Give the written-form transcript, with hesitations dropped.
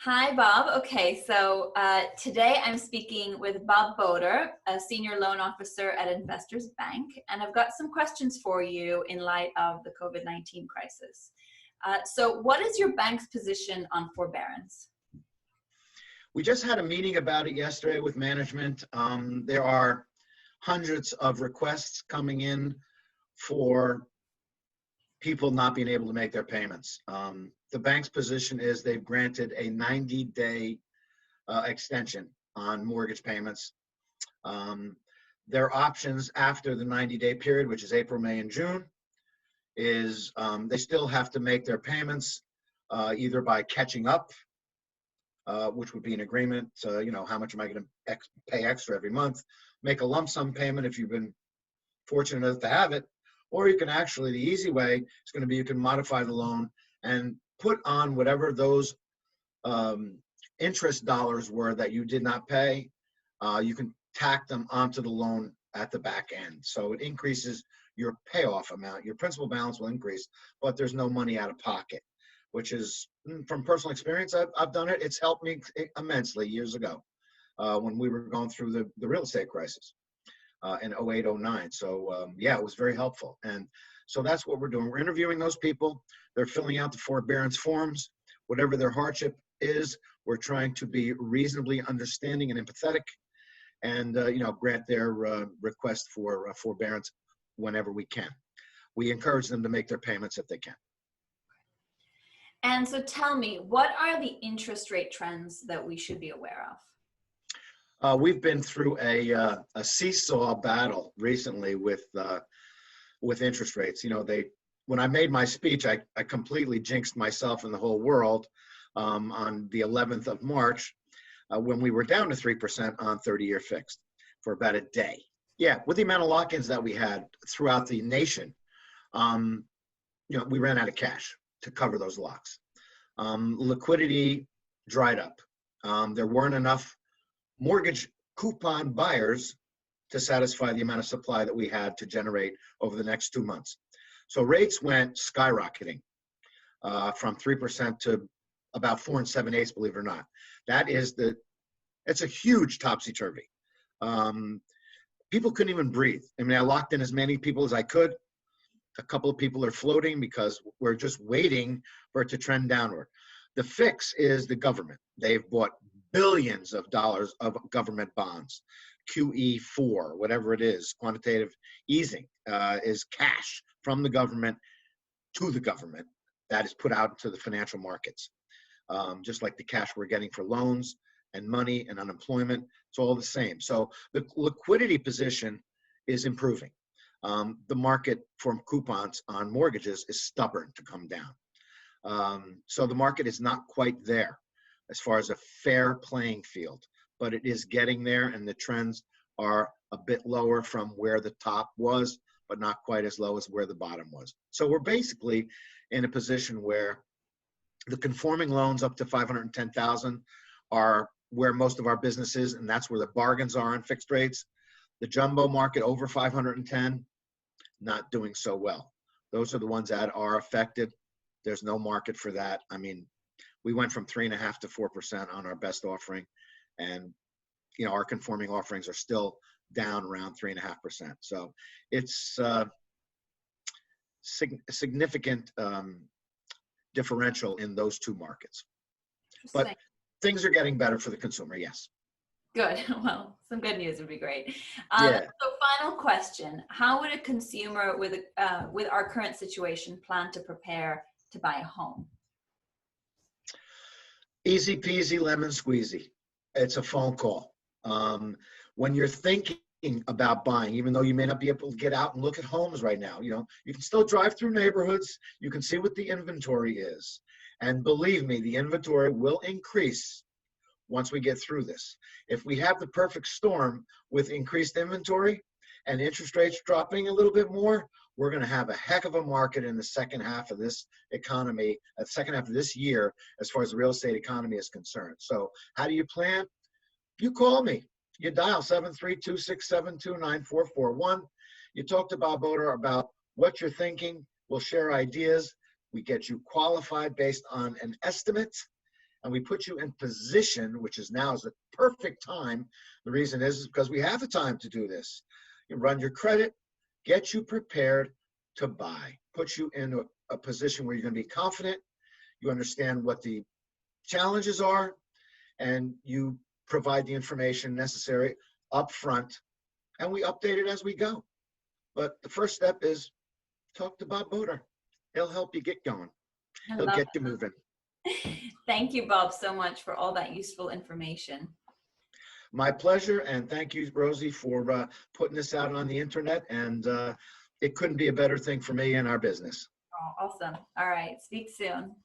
Hi, Bob. Okay, so today I'm speaking with Bob Bodor, a senior loan officer at Investors Bank, and I've got some questions for you in light of the COVID-19 crisis. So what is your bank's position on forbearance? We just had a meeting about it yesterday with management. There are hundreds of requests coming in for people not being able to make their payments. The bank's position is they've granted a 90-day extension on mortgage payments. Their options after the 90-day period, which is April, May, and June, is they still have to make their payments either by catching up, which would be an agreement, how much am I going to pay extra every month, make a lump sum payment if you've been fortunate enough to have it, or you can actually, the easy way is going to be you can modify the loan and put on whatever those interest dollars were that you did not pay, you can tack them onto the loan at the back end. So it increases your payoff amount. Your principal balance will increase, but there's no money out of pocket, which is, from personal experience, I've done it. It's helped me immensely years ago when we were going through the real estate crisis in 08, 09. So yeah, it was very helpful. And so that's what we're doing. We're interviewing those people. They're filling out the forbearance forms. Whatever their hardship is, we're trying to be reasonably understanding and empathetic and grant their request for forbearance whenever we can. We encourage them to make their payments if they can. And so tell me, what are the interest rate trends that we should be aware of? We've been through a seesaw battle recently with interest rates. When I made my speech, I completely jinxed myself and the whole world on the 11th of March when we were down to 3% on 30-year fixed for about a day. Yeah, with the amount of lock-ins that we had throughout the nation, we ran out of cash to cover those locks. Liquidity dried up. There weren't enough mortgage coupon buyers to satisfy the amount of supply that we had to generate over the next 2 months. So rates went skyrocketing from 3% to about 4 7/8, believe it or not. It's a huge topsy-turvy. People couldn't even breathe. I mean, I locked in as many people as I could. A couple of people are floating because we're just waiting for it to trend downward. The fix is the government. They've bought billions of dollars of government bonds. QE4, whatever it is, quantitative easing, is cash from the government to the government that is put out into the financial markets. Just like the cash we're getting for loans and money and unemployment, it's all the same. So the liquidity position is improving. The market for coupons on mortgages is stubborn to come down. So the market is not quite there as far as a fair playing field, but it is getting there, and the trends are a bit lower from where the top was, but not quite as low as where the bottom was. So we're basically in a position where the conforming loans up to 510,000 are where most of our business is, and that's where the bargains are on fixed rates. The jumbo market over 510, not doing so well. Those are the ones that are affected. There's no market for that. I mean, we went from 3.5% to 4% on our best offering, and our conforming offerings are still down around 3.5%. So it's a significant differential in those two markets. But things are getting better for the consumer, yes. Good. Well, some good news would be great. Yeah. So final question, how would a consumer with our current situation plan to prepare to buy a home? Easy peasy lemon squeezy. It's a phone call. When you're thinking about buying, even though you may not be able to get out and look at homes right now, you can still drive through neighborhoods. You can see what the inventory is. And believe me, the inventory will increase once we get through this. If we have the perfect storm with increased inventory and interest rates dropping a little bit more, we're going to have a heck of a market in the second half of this economy, second half of this year, as far as the real estate economy is concerned. So how do you plan? You call me. You dial 732-672-9441. You talk to Bob Bodor about what you're thinking. We'll share ideas. We get you qualified based on an estimate. and we put you in position, which is now is the perfect time. The reason is because we have the time to do this. You run your credit, get you prepared to buy, put you in a position where you're going to be confident, you understand what the challenges are, and you provide the information necessary up front, and we update it as we go. But the first step is talk to Bob Bodor. He'll help you get going. I He'll love get you moving. Thank you, Bob, so much for all that useful information. My pleasure, and thank you, Rosie, for putting this out on the internet, and it couldn't be a better thing for me and our business. Oh, awesome. All right. Speak soon.